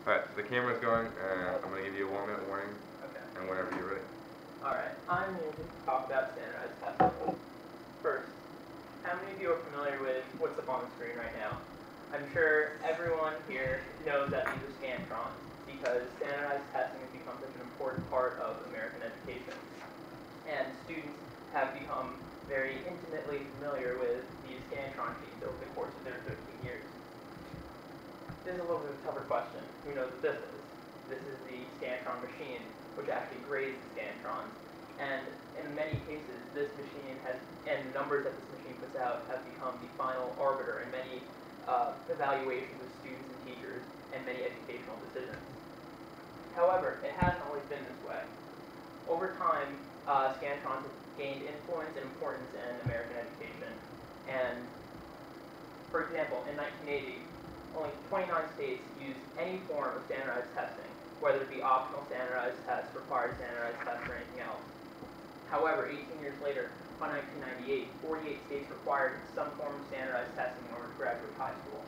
Alright, so the camera's going, and I'm going to give you a 1-minute warning, Okay. and whenever you're ready. Alright, I'm here to talk about standardized testing. First, how many of you are familiar with what's up on the screen right now? I'm sure everyone here knows that these are scantrons, because standardized testing has become such an important part of American education. And students have become very intimately familiar with these scantron sheets over the course of their 15 years. This is a little bit of a tougher question. Who knows what this is? This is the scantron machine, which actually grades the scantrons. And in many cases, this machine has, and the numbers that this machine puts out have become the final arbiter in many evaluations of students and teachers and many educational decisions. However, it hasn't always been this way. Over time, scantrons have gained influence and importance in American education. And, for example, in 1980, only 29 states used any form of standardized testing, whether it be optional standardized tests, required standardized tests, or anything else. However, 18 years later, by 1998, 48 states required some form of standardized testing in order to graduate high school.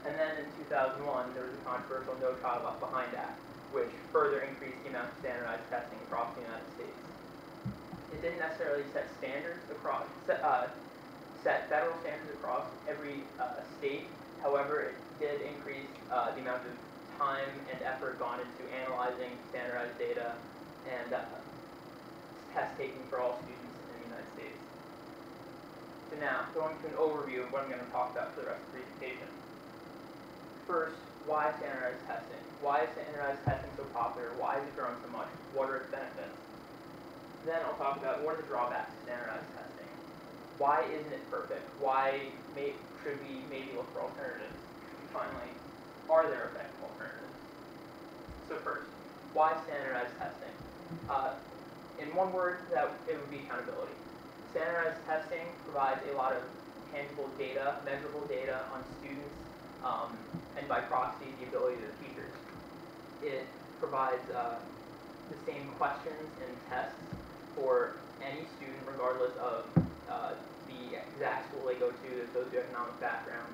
And then in 2001, there was a controversial No Child Left Behind Act, which further increased the amount of standardized testing across the United States. It didn't necessarily set standards across, set federal standards across every state. However, it did increase the amount of time and effort gone into analyzing standardized data and test taking for all students in the United States. So now, going to an overview of what I'm going to talk about for the rest of the presentation. First, why standardized testing? Why is standardized testing so popular? Why has it grown so much? What are its benefits? Then I'll talk about what are the drawbacks to standardized testing. Why isn't it perfect? Why should we maybe look for alternatives? And finally, are there effective alternatives? So first, why standardized testing? In one word, it would be accountability. Standardized testing provides a lot of tangible data, measurable data on students, and by proxy, the ability of the teachers. It provides the same questions and tests for any student, regardless of the exact school they go to, their socioeconomic background,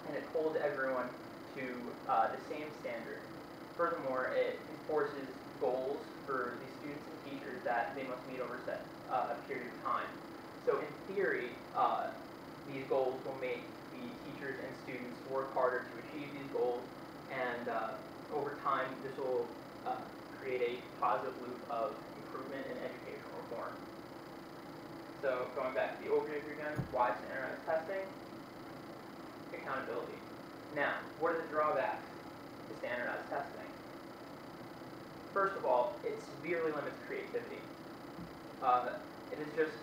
and it holds everyone to the same standard. Furthermore, it enforces goals for the students and teachers that they must meet over a period of time. So in theory, these goals will make the teachers and students work harder to achieve these goals, and over time, this will create a positive loop of improvement in educational reform. So going back to the overview again, why standardized testing? Accountability. Now, what are the drawbacks to standardized testing? First of all, it severely limits creativity. It is just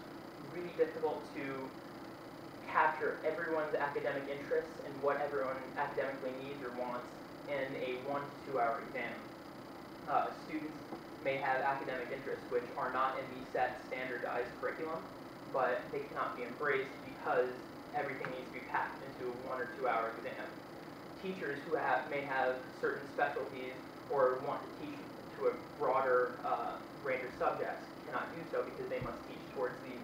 really difficult to capture everyone's academic interests and what everyone academically needs or wants in a 1 to 2 hour exam. Students may have academic interests which are not in the set standardized curriculum, but they cannot be embraced because everything needs to be packed into a 1 or 2 hour exam. Teachers who may have certain specialties or want to teach to a broader range of subjects cannot do so because they must teach towards these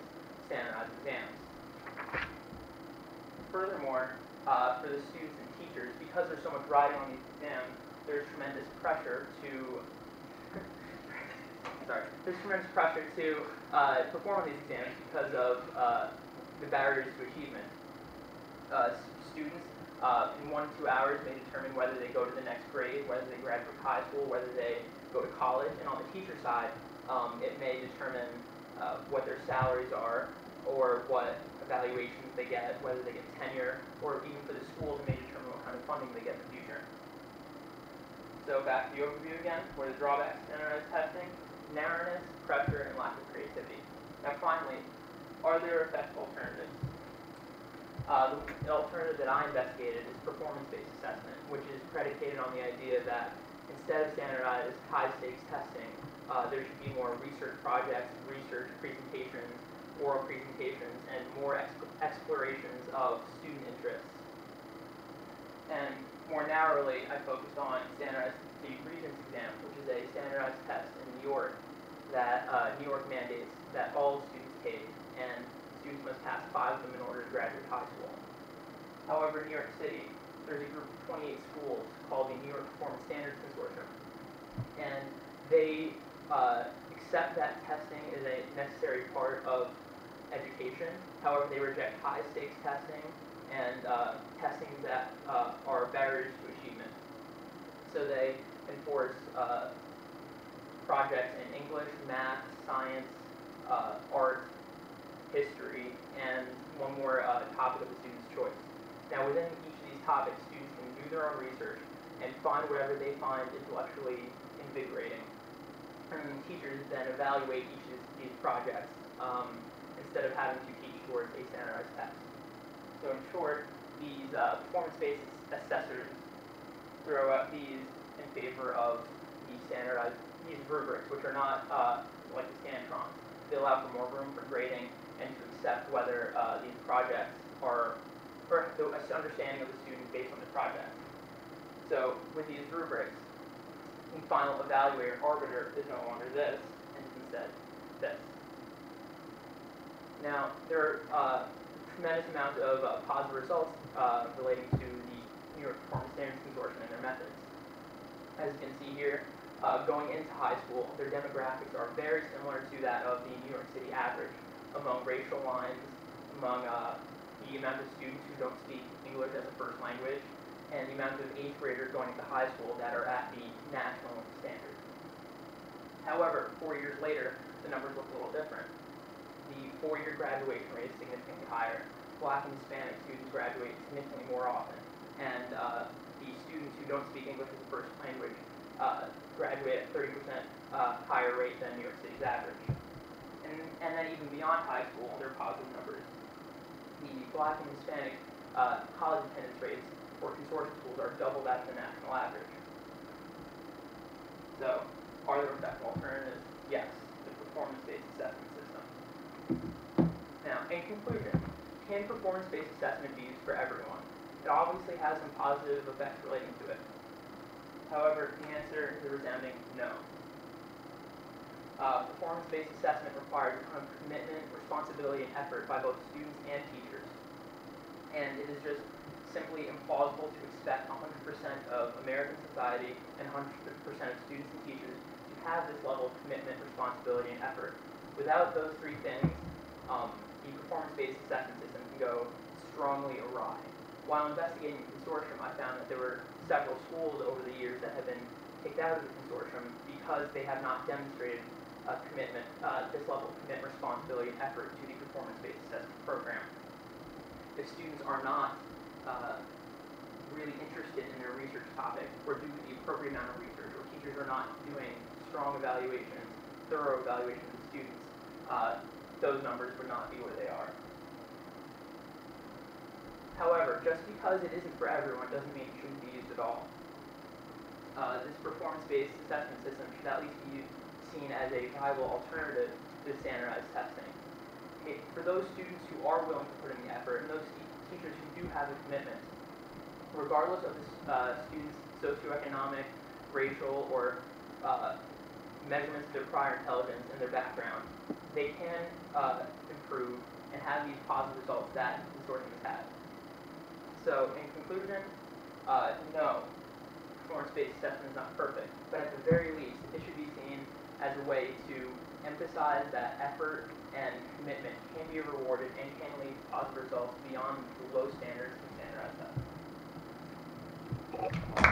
standardized exams. Furthermore, for the students and teachers, because there's so much riding on these exams, there's tremendous pressure to perform on these exams because of the barriers to achievement. Students in 1 to 2 hours may determine whether they go to the next grade, whether they graduate high school, whether they go to college, and on the teacher side, it may determine what their salaries are or what evaluations they get, whether they get tenure, or even for the schools, it may determine what kind of funding they get in the future. So back to the overview again, what are the drawbacks to standardized testing? Narrowness, pressure, and lack of creativity. Now finally, are there effective alternatives? The alternative that I investigated is performance-based assessment, which is predicated on the idea that instead of standardized high-stakes testing, there should be more research projects, research presentations, oral presentations, and more explorations of student interests. And more narrowly, I focused on standardized the Regents exam, which is a standardized test in New York that New York mandates that all students take, and students must pass 5 of them in order to graduate high school. However, in New York City, there's a group of 28 schools called the New York Performance Standards Consortium. And they accept that testing is a necessary part of education. However, they reject high-stakes testing and testing that are barriers to achievement. So they enforce projects in English, math, science, art, history, and one more topic of the student's choice. Now, within each of these topics, students can do their own research and find whatever they find intellectually invigorating. And teachers then evaluate each of these projects instead of having to teach towards a standardized test. So in short, these performance-based assessors throw out these in favor of these rubrics, which are not like the Scantrons. They allow for more room for grading and to accept whether these projects are, or the understanding of the student based on the project. So with these rubrics, the final evaluator arbiter is no longer this, and is instead this. Now, there are tremendous amounts of positive results relating to the New York Performance Standards Consortium and their methods. As you can see here, going into high school, their demographics are very similar to that of the New York City average among racial lines, among the amount of students who don't speak English as a first language, and the amount of 8th graders going into high school that are at the national standard. However, 4 years later, the numbers look a little different. The 4-year graduation rate is significantly higher. Black and Hispanic students graduate significantly more often, and the students who don't speak English as a first language graduate at 30% higher rate than New York City's average. And then even beyond high school, there are positive numbers. The Black and Hispanic college attendance rates for consortium schools are double that of the national average. So, are there effective alternatives? Yes, the performance-based assessment system. Now, in conclusion, can performance-based assessment be used for everyone? It obviously has some positive effects relating to it. However, the answer is a resounding no. Performance-based assessment requires a ton of commitment, responsibility, and effort by both students and teachers. And it is just simply implausible to expect 100% of American society and 100% of students and teachers to have this level of commitment, responsibility, and effort. Without those three things, the performance-based assessment system can go strongly awry. While investigating the consortium, I found that there were several schools over the years that have been kicked out of the consortium because they have not demonstrated commitment, this level of commitment, responsibility, and effort to the performance-based assessment program. If students are not really interested in their research topic or do the appropriate amount of research, or teachers are not doing strong evaluations, thorough evaluations of students, those numbers would not be where they are. However, just because it isn't for everyone doesn't mean it shouldn't be used at all. This performance-based assessment system should at least be seen as a viable alternative to standardized testing. For those students who are willing to put in the effort, and those teachers who do have a commitment, regardless of the student's socioeconomic, racial, or measurements of their prior intelligence and their background, they can improve and have these positive results that the consortium has had. So, in conclusion, no, performance-based assessment is not perfect, but at the very least, it should be seen as a way to emphasize that effort and commitment can be rewarded and can lead to positive results beyond the low standards and standardized tests.